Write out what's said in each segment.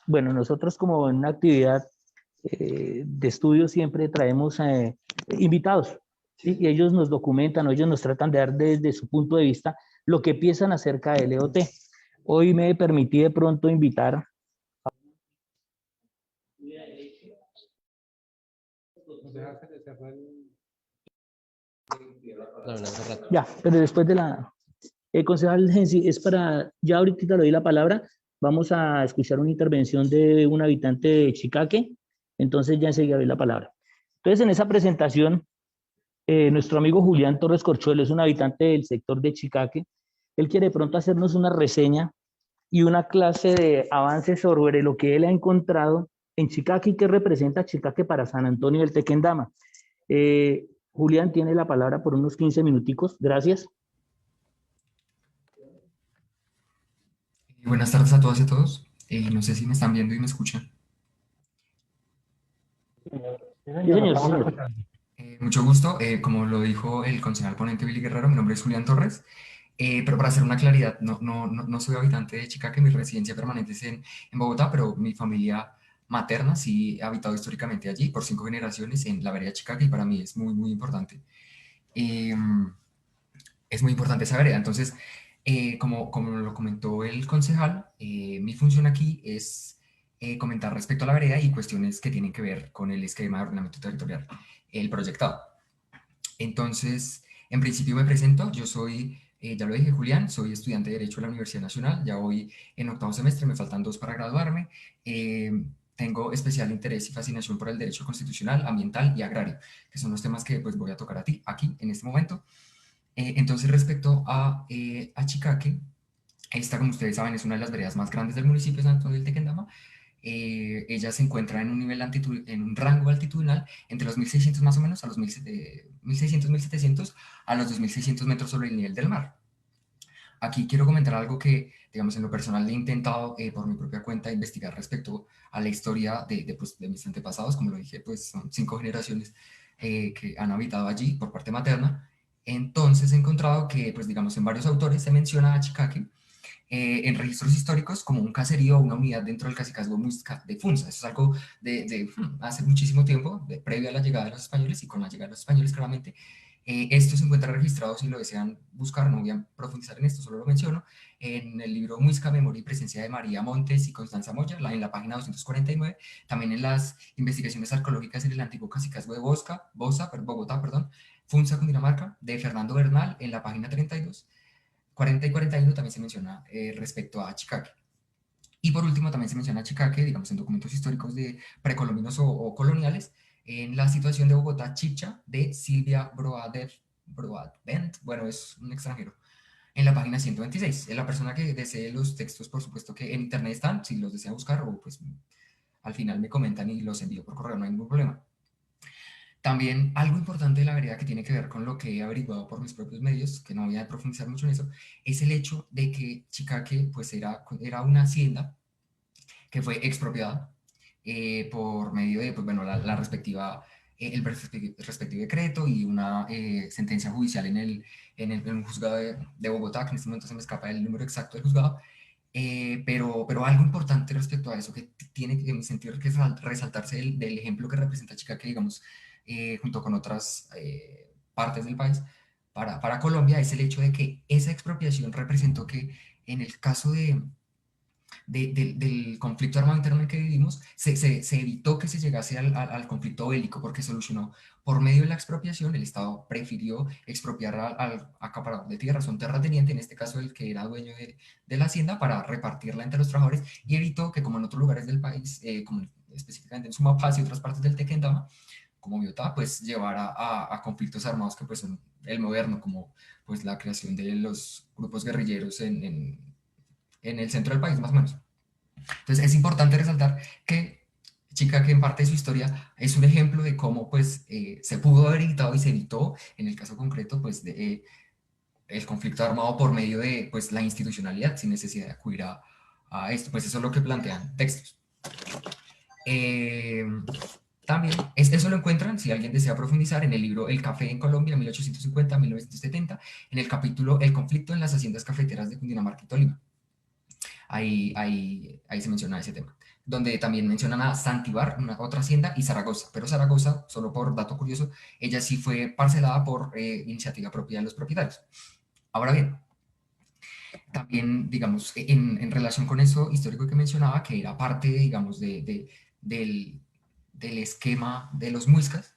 Bueno, nosotros como en una actividad de estudio siempre traemos invitados, ¿sí? Y ellos nos documentan, o ellos nos tratan de dar desde su punto de vista lo que piensan acerca del EOT. Hoy me permití de pronto invitar. Ya, pero después de la... concejal Gensi, es para, ya ahorita le doy la palabra, vamos a escuchar una intervención de un habitante de Chicaque, entonces ya enseguida doy la palabra. Entonces, en esa presentación, nuestro amigo Julián Torres Corchuelo es un habitante del sector de Chicaque. Él quiere de pronto hacernos una reseña y una clase de avance sobre lo que él ha encontrado en Chicaque y qué representa Chicaque para San Antonio del Tequendama. Julián tiene la palabra por unos 15 minuticos. Gracias. Buenas tardes a todas y a todos. No sé si me están viendo y me escuchan. Sí, señor, sí, señor. Mucho gusto. Como lo dijo el concejal ponente Billy Guerrero, mi nombre es Julián Torres. Pero para hacer una claridad, no soy habitante de Chicaque, mi residencia permanente es en Bogotá, pero mi familia materna sí ha habitado históricamente allí por 5 generaciones en la vereda Chicaque y para mí es muy importante. Eh, es muy importante esa vereda. Entonces, como lo comentó el concejal, mi función aquí es comentar respecto a la vereda y cuestiones que tienen que ver con el esquema de ordenamiento territorial, el proyectado. Entonces, en principio me presento, yo soy, ya lo dije, Julián, soy estudiante de Derecho de la Universidad Nacional, ya voy en octavo semestre, me faltan 2 para graduarme. Tengo especial interés y fascinación por el derecho constitucional, ambiental y agrario, que son los temas que pues voy a tocar aquí en este momento. Entonces, respecto a Chicaque, esta, como ustedes saben, es una de las veredas más grandes del municipio de San Antonio del Tequendama. Ella se encuentra en un nivel en un rango altitudinal entre los 1600 más o menos a los 1600, 1700 a los 2600 metros sobre el nivel del mar. Aquí quiero comentar algo que, digamos, en lo personal he intentado por mi propia cuenta investigar respecto a la historia pues, de mis antepasados. Como lo dije, pues son 5 generaciones que han habitado allí por parte materna. Entonces he encontrado que, pues digamos, en varios autores se menciona a Chicaque en registros históricos como un caserío o una unidad dentro del cacicazgo muisca de Funza. Eso es algo de hace muchísimo tiempo, previo a la llegada de los españoles y con la llegada de los españoles claramente. Esto se encuentra registrado, si lo desean buscar, no voy a profundizar en esto, solo lo menciono, en el libro Muisca, Memoria y Presencia de María Montes y Constanza Moya, en la página 249, también en las investigaciones arqueológicas en el antiguo cacicazgo de Bogotá, Funza, Cundinamarca, de Fernando Bernal, en la página 32, 40 y 41 también se menciona respecto a Chicaque. Y por último también se menciona a Chicaque, digamos, en documentos históricos de precolombinos o coloniales, en la situación de Bogotá Chicha de Silvia Broadbent, bueno, es un extranjero, en la página 126. Es la persona que desee los textos, por supuesto que en internet están, si los desea buscar, o pues al final me comentan y los envío por correo, no hay ningún problema. También algo importante de la vereda que tiene que ver con lo que he averiguado por mis propios medios, que no voy a profundizar mucho en eso, es el hecho de que Chicaque pues era una hacienda que fue expropiada por medio de pues, bueno, la respectiva, respectivo decreto y una sentencia judicial en un juzgado de Bogotá, que en este momento se me escapa el número exacto del juzgado, pero algo importante respecto a eso que tiene, en mi sentido, que resaltarse del ejemplo que representa Chicaque, digamos, junto con otras partes del país, para Colombia, es el hecho de que esa expropiación representó que en el caso del conflicto armado interno en el que vivimos, se evitó que se llegase al conflicto bélico porque solucionó por medio de la expropiación. El Estado prefirió expropiar al acaparador de tierras, un terrateniente, en este caso el que era dueño de la hacienda, para repartirla entre los trabajadores y evitó que, como en otros lugares del país, como específicamente en Sumapaz y otras partes del Tequendama, como Biotá, pues llevara a conflictos armados que pues son el moderno, como pues la creación de los grupos guerrilleros en el centro del país, más o menos. Entonces es importante resaltar que Chica, que en parte de su historia es un ejemplo de cómo pues se pudo haber evitado y se evitó, en el caso concreto, pues el conflicto armado por medio de pues la institucionalidad, sin necesidad de acudir a esto. Pues eso es lo que plantean textos. Eh, También, eso lo encuentran, si alguien desea profundizar, en el libro El café en Colombia, 1850-1970, en el capítulo El conflicto en las haciendas cafeteras de Cundinamarca y Tolima. Ahí se menciona ese tema. donde también mencionan a Santibar, una otra hacienda, y Zaragoza. Pero Zaragoza, solo por dato curioso, ella sí fue parcelada por iniciativa propia de los propietarios. Ahora bien, también, digamos, en relación con eso histórico que mencionaba, que era parte, digamos, del, del esquema de los muiscas,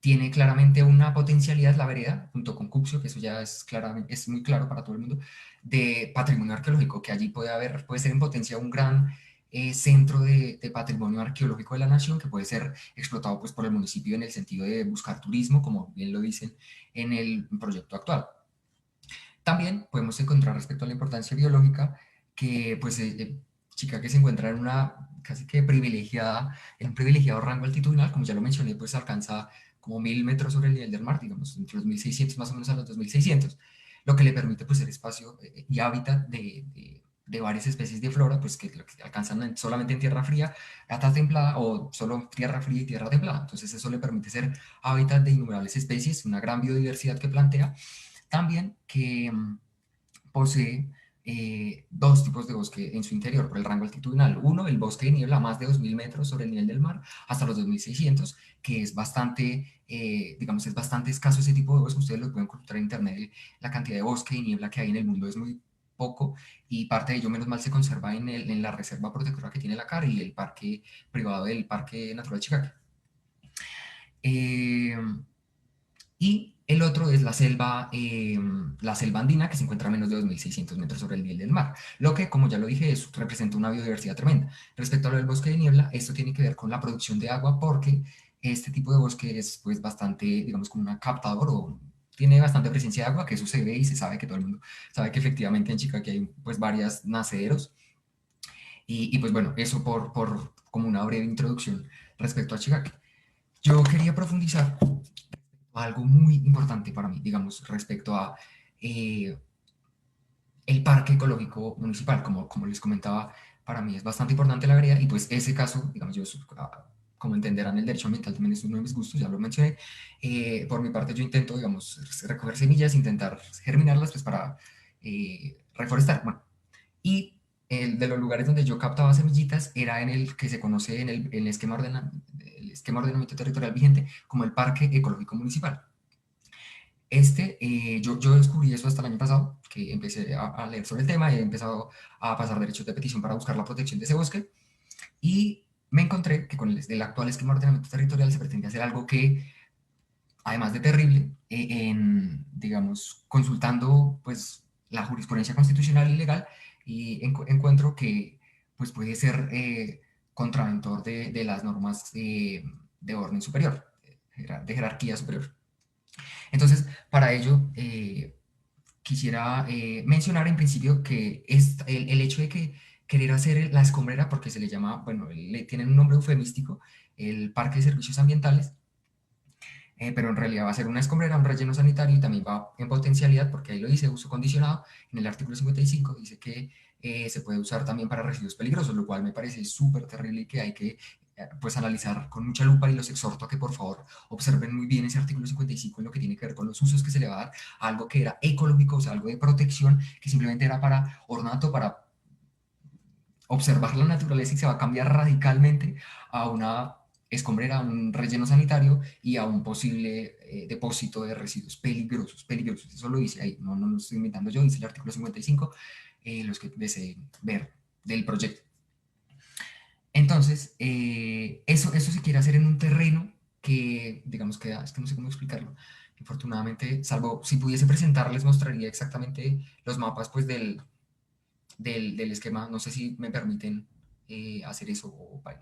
tiene claramente una potencialidad la vereda, junto con Cuxio, que eso ya es, claramente, es muy claro para todo el mundo, de patrimonio arqueológico, que allí puede haber, puede ser en potencia un gran centro de patrimonio arqueológico de la nación, que puede ser explotado pues, por el municipio en el sentido de buscar turismo, como bien lo dicen en el proyecto actual. También podemos encontrar respecto a la importancia biológica que pues Chicaque se encuentra en una casi que privilegiada, en un privilegiado rango altitudinal, como ya lo mencioné, pues alcanza como 1000 metros sobre el nivel del mar, digamos, entre los 1600 más o menos a los 2600, lo que le permite pues ser espacio y hábitat de varias especies de flora, pues que alcanzan solamente en tierra fría, gata templada o solo tierra fría y tierra templada. Entonces eso le permite ser hábitat de innumerables especies, una gran biodiversidad que plantea también que posee dos tipos de bosque en su interior por el rango altitudinal. Uno, el bosque de niebla a más de 2000 metros sobre el nivel del mar, hasta los 2600, que es bastante, digamos, es bastante escaso ese tipo de bosque. Ustedes lo pueden encontrar en internet. La cantidad de bosque y niebla que hay en el mundo es muy poco y parte de ello menos mal se conserva en la reserva protectora que tiene la CAR y el parque privado del Parque Natural Chicaque. Eh, y el otro es la selva andina, que se encuentra a menos de 2600 metros sobre el nivel del mar, lo que, como ya lo dije, representa una biodiversidad tremenda. Respecto a lo del bosque de niebla, esto tiene que ver con la producción de agua, porque este tipo de bosque es pues bastante, digamos, como una captador o tiene bastante presencia de agua, que eso se ve y se sabe que todo el mundo sabe que efectivamente en Chicaque hay pues varias nacederos. Y pues bueno, eso por como una breve introducción respecto a Chicaque. Yo quería profundizar algo muy importante para mí, digamos, respecto a eh, el parque ecológico municipal. Como les comentaba, para mí es bastante importante la vereda y pues ese caso, digamos, como entenderán, el derecho ambiental también es uno de mis gustos, ya lo mencioné. Por mi parte, yo intento, digamos, recoger semillas, intentar germinarlas, pues para reforestar. Bueno, y el de los lugares donde yo captaba semillitas era en el que se conoce en el esquema, el esquema de ordenamiento territorial vigente como el Parque Ecológico Municipal. Yo descubrí eso hasta el año pasado, que empecé a leer sobre el tema, he empezado a pasar derechos de petición para buscar la protección de ese bosque y me encontré que con el actual esquema de ordenamiento territorial se pretende hacer algo que, además de terrible, digamos, consultando pues la jurisprudencia constitucional y legal, y encuentro que pues puede ser contraventor de las normas de orden superior, de jerarquía superior. Entonces, para ello, quisiera mencionar en principio que el hecho de que querer hacer la escombrera, porque se le llama, bueno, le tienen un nombre eufemístico, el Parque de Servicios Ambientales, pero en realidad va a ser una escombrera, un relleno sanitario y también va en potencialidad, porque ahí lo dice, uso condicionado, en el artículo 55 dice que se puede usar también para residuos peligrosos, lo cual me parece súper terrible y que hay que pues analizar con mucha lupa y los exhorto a que por favor observen muy bien ese artículo 55 en lo que tiene que ver con los usos que se le va a dar a algo que era ecológico, o sea, algo de protección, que simplemente era para ornato, para observar la naturaleza y se va a cambiar radicalmente a una escombrera, a un relleno sanitario y a un posible depósito de residuos peligrosos, peligrosos. Eso lo dice ahí, no lo estoy inventando yo, dice el artículo 55, los que deseen ver del proyecto. Entonces, eso se quiere hacer en un terreno que, digamos que, es que no sé cómo explicarlo. Infortunadamente, salvo si pudiese presentar, les mostraría exactamente los mapas pues, del esquema. No sé si me permiten hacer eso o vale.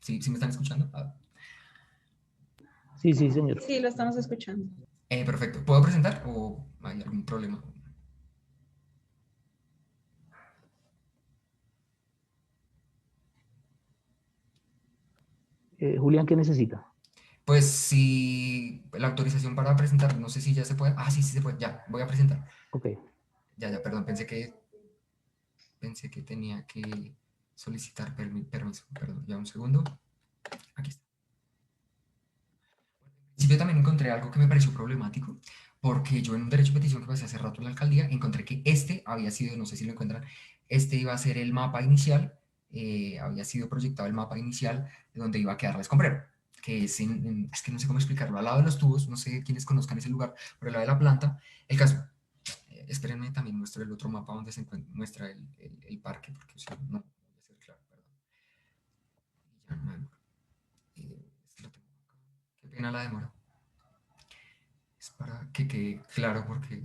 ¿Sí me están escuchando? Ah, Sí, sí, señor. Sí, lo estamos escuchando. perfecto. ¿Puedo presentar o hay algún problema? Julián, ¿qué necesita? Pues si la autorización para presentar, no sé si ya se puede. Ah, sí, sí se puede. Ya, voy a presentar. Ok. Ya, perdón, pensé que tenía que solicitar permiso. Perdón, ya un segundo. Aquí está. Al principio también encontré algo que me pareció problemático, porque yo en un derecho de petición que pasé hace rato en la alcaldía, encontré que este había sido, no sé si lo encuentran, este iba a ser el mapa inicial, había sido proyectado el mapa inicial de donde iba a quedar la escombrera, que es, es que no sé cómo explicarlo, al lado de los tubos, no sé quiénes conozcan ese lugar, pero al lado de la planta, el caso, espérenme, también muestro el otro mapa donde se encuentra, muestra el parque, porque o sea, no voy a ser claro, perdón. Ya, no demora. Este lo tengo acá. Qué pena la demora. Es para que quede claro porque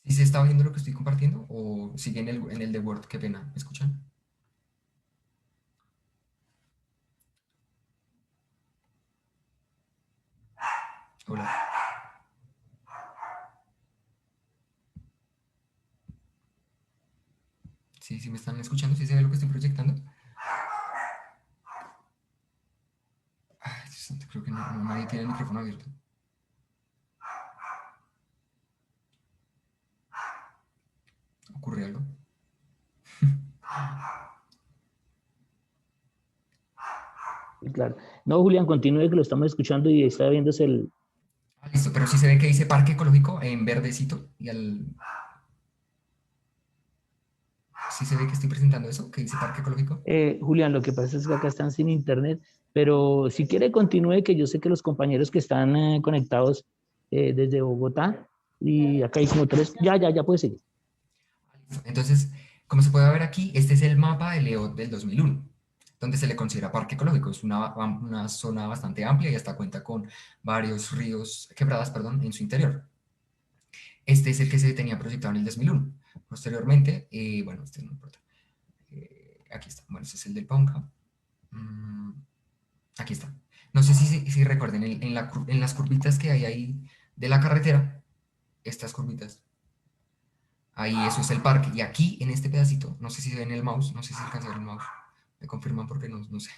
si se está viendo lo que estoy compartiendo o sigue en el de Word, qué pena, ¿me escuchan? Hola. Sí, sí me están escuchando, sí se ve lo que estoy proyectando. Ay, Dios santo, creo que nadie tiene el micrófono abierto. ¿Ocurre algo? Y claro. No, Julián, continúe que lo estamos escuchando y está viéndose el... Ah, listo, pero sí se ve que dice parque ecológico en verdecito y al... Sí se ve que estoy presentando eso, que dice parque ecológico. Julián, lo que pasa es que acá están sin internet, pero si quiere continúe, que yo sé que los compañeros que están conectados desde Bogotá, y acá hay como tres, ya puede seguir. Entonces, como se puede ver aquí, este es el mapa de Leo del 2001, donde se le considera parque ecológico. Es una zona bastante amplia y hasta cuenta con varios ríos, quebradas, perdón, en su interior. Este es el que se tenía proyectado en el 2001. Posteriormente, bueno, este no importa. Aquí está. Bueno, este es el del Ponca. Mm, aquí está. No sé si recuerden, en las curvitas que hay ahí de la carretera, estas curvitas, ahí eso es el parque. Y aquí, en este pedacito, no sé si ven el mouse, no sé si alcanza a ver el mouse. Me confirman porque no sé.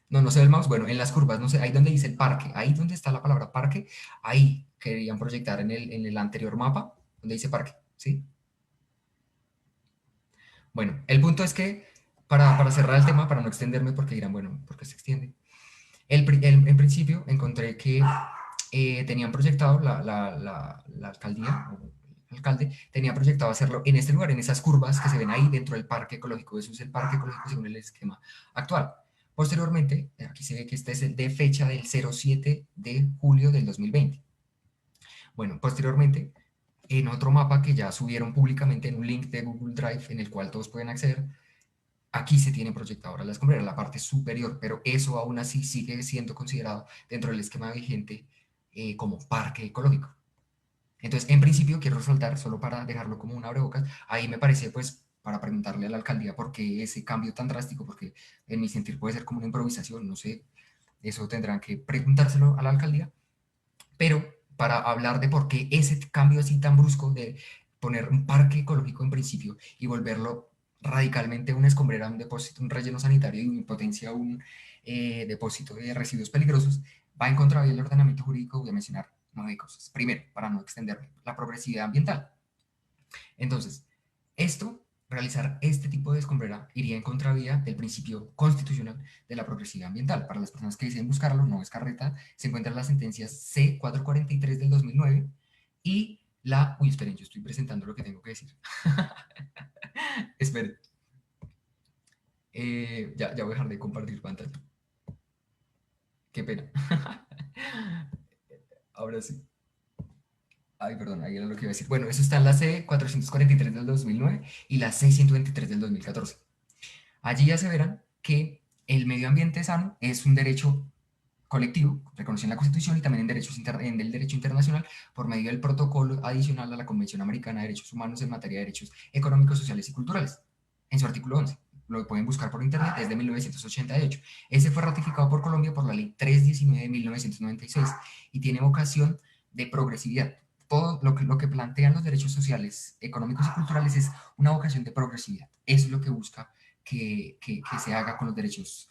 No, no se ve el mouse. Bueno, en las curvas, no sé, ahí donde dice el parque, ahí donde está la palabra parque, ahí querían proyectar en el anterior mapa, donde dice parque, ¿sí? Bueno, el punto es que, para cerrar el tema, para no extenderme, porque dirán, bueno, ¿por qué se extiende? En principio encontré que tenían proyectado la alcaldía, o el alcalde, tenía proyectado hacerlo en este lugar, en esas curvas que se ven ahí dentro del parque ecológico. Eso es el parque ecológico según el esquema actual. Posteriormente, aquí se ve que este es el de fecha del 07 de julio del 2020. Bueno, posteriormente, en otro mapa que ya subieron públicamente en un link de Google Drive en el cual todos pueden acceder, aquí se tiene proyectada ahora la escombrera, la parte superior, pero eso aún así sigue siendo considerado dentro del esquema vigente como parque ecológico. Entonces, en principio, quiero resaltar, solo para dejarlo como un abrebocas, ahí me parece, pues, para preguntarle a la alcaldía por qué ese cambio tan drástico, porque en mi sentir puede ser como una improvisación, no sé, eso tendrán que preguntárselo a la alcaldía, pero para hablar de por qué ese cambio así tan brusco de poner un parque ecológico en principio y volverlo radicalmente una escombrera, un depósito, un relleno sanitario y en potencia un depósito de residuos peligrosos, va en contra del ordenamiento jurídico. Voy a mencionar 9 cosas. Primero, para no extenderme, la progresividad ambiental. Entonces, esto, realizar este tipo de escombrera iría en contravía del principio constitucional de la progresividad ambiental. Para las personas que deseen buscarlo, no es carreta, se encuentran las sentencias C443 del 2009 y la... Uy, esperen, yo estoy presentando lo que tengo que decir. Esperen, ya voy a dejar de compartir pantalla. Qué pena. Ahora sí. Ay, perdón, ahí era lo que iba a decir. Bueno, eso está en la C443 del 2009 y la C123 del 2014. Allí ya se verán que el medio ambiente sano es un derecho colectivo, reconocido en la Constitución y también en el derecho internacional por medio del protocolo adicional a la Convención Americana de Derechos Humanos en materia de derechos económicos, sociales y culturales, en su artículo 11. Lo pueden buscar por internet, es de 1988. Ese fue ratificado por Colombia por la Ley 319 de 1996 y tiene vocación de progresividad. Todo lo que plantean los derechos sociales, económicos y culturales es una vocación de progresividad. Eso es lo que busca que se haga con los derechos,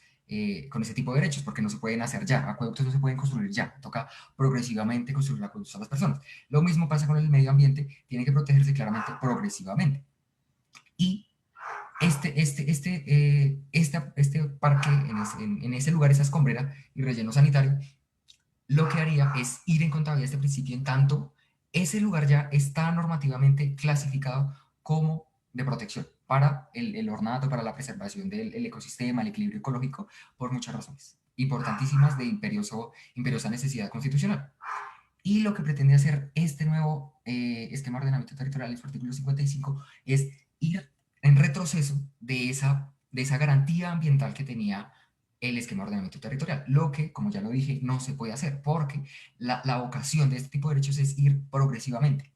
con ese tipo de derechos, porque no se pueden hacer ya, acueductos no se pueden construir ya, toca progresivamente construir acueductos a las personas. Lo mismo pasa con el medio ambiente, tiene que protegerse claramente progresivamente. Y este parque, en ese lugar, esa escombrera y relleno sanitario, lo que haría es ir en contra de este principio en tanto ese lugar ya está normativamente clasificado como de protección para el ornato, para la preservación del el ecosistema, el equilibrio ecológico, por muchas razones importantísimas de imperiosa necesidad constitucional. Y lo que pretende hacer este nuevo esquema de ordenamiento territorial, en su artículo 55, es ir en retroceso de esa garantía ambiental que tenía el esquema de ordenamiento territorial, lo que, como ya lo dije, no se puede hacer, porque la vocación de este tipo de derechos es ir progresivamente,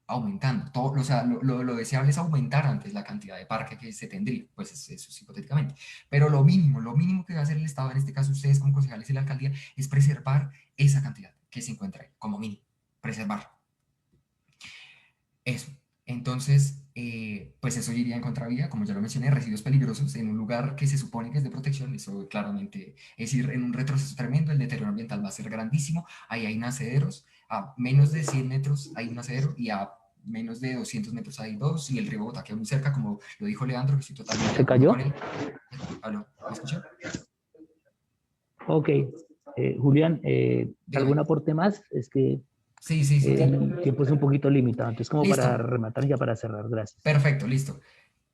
aumentando. Todo, o sea, lo deseable es aumentar antes la cantidad de parque que se tendría, pues eso es hipotéticamente. Pero lo mínimo que va a hacer el Estado, en este caso ustedes como concejales y la alcaldía, es preservar esa cantidad que se encuentra ahí, como mínimo, preservarla. Eso. Entonces, pues eso iría en contravía, como ya lo mencioné, residuos peligrosos en un lugar que se supone que es de protección, eso claramente es ir en un retroceso tremendo, el deterioro ambiental va a ser grandísimo, ahí hay nacederos, a menos de 100 metros hay un nacedero y a menos de 200 metros hay dos, y el río Bogotá queda muy cerca, como lo dijo Leandro, que estoy totalmente de ¿Se acuerdo cayó? con él. ¿Aló? ¿Me escuchan? Ok. Julián, ¿algún Dígame. aporte más? Es que Sí, sí, sí, claro. el tiempo es un poquito limitado, entonces como para Listo. rematar y ya para cerrar, gracias. Perfecto, listo.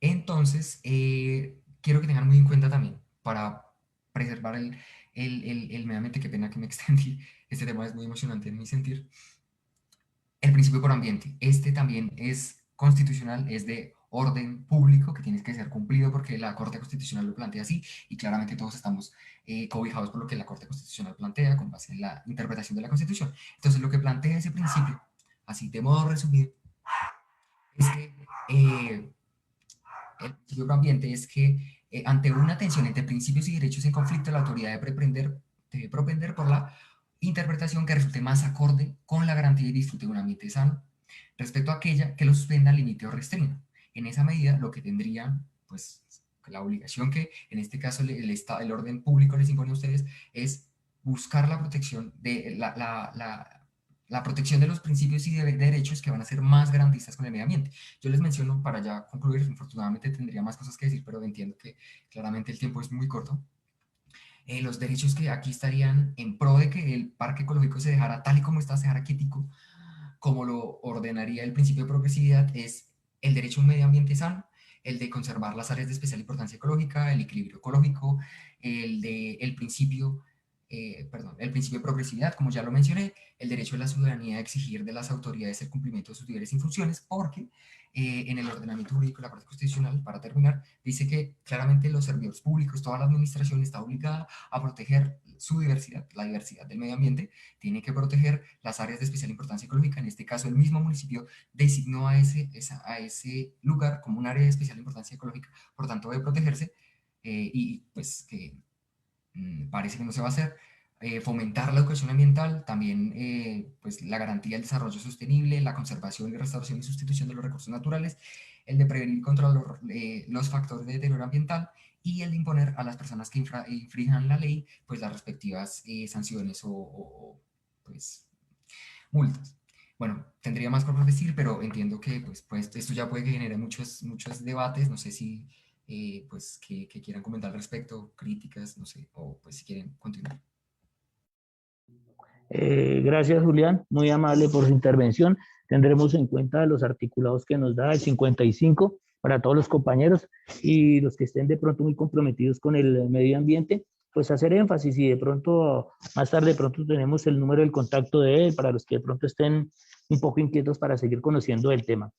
Entonces, quiero que tengan muy en cuenta también, para preservar el medio ambiente, qué pena que me extendí, este tema es muy emocionante en mi sentir, el principio por ambiente. Este también es constitucional, es de orden público que tiene que ser cumplido porque la Corte Constitucional lo plantea así y claramente todos estamos cobijados por lo que la Corte Constitucional plantea con base en la interpretación de la Constitución. Entonces, lo que plantea ese principio, así de modo resumido, es que el principio pro ambiente es que ante una tensión entre principios y derechos en conflicto, la autoridad debe propender por la interpretación que resulte más acorde con la garantía y disfrute de un ambiente sano respecto a aquella que lo suspenda, limite o restrinja. En esa medida, lo que tendrían, pues, la obligación que en este caso el orden público les impone a ustedes es buscar la protección de la protección de los principios y de derechos que van a ser más garantistas con el medio ambiente. Yo les menciono, para ya concluir, infortunadamente tendría más cosas que decir, pero entiendo que claramente el tiempo es muy corto. Los derechos que aquí estarían en pro de que el parque ecológico se dejara tal y como está, se dejara quietico, como lo ordenaría el principio de progresividad, es el derecho a un medio ambiente sano, el de conservar las áreas de especial importancia ecológica, el equilibrio ecológico, el principio, perdón, el principio de progresividad, como ya lo mencioné, el derecho de la ciudadanía a exigir de las autoridades el cumplimiento de sus deberes y funciones, porque en el ordenamiento jurídico de la Corte Constitucional, para terminar, dice que claramente los servidores públicos, toda la administración está obligada a proteger su diversidad, la diversidad del medio ambiente, tiene que proteger las áreas de especial importancia ecológica. En este caso, el mismo municipio designó a ese lugar como un área de especial importancia ecológica, por tanto debe protegerse y pues que parece que no se va a hacer. Fomentar la educación ambiental, también pues la garantía del desarrollo sostenible, la conservación y restauración y sustitución de los recursos naturales, el de prevenir y controlar los factores de deterioro ambiental y el de imponer a las personas que infrinjan la ley pues las respectivas sanciones pues multas. Bueno, tendría más cosas que decir, pero entiendo que pues esto ya puede que genere muchos debates, no sé si pues que quieran comentar al respecto, críticas, no sé, o pues si quieren continuar. Gracias, Julián, muy amable por su intervención. Tendremos en cuenta los articulados que nos da el 55 para todos los compañeros y los que estén de pronto muy comprometidos con el medio ambiente, pues hacer énfasis y de pronto, más tarde de pronto tenemos el número del contacto de él para los que de pronto estén un poco inquietos para seguir conociendo el tema.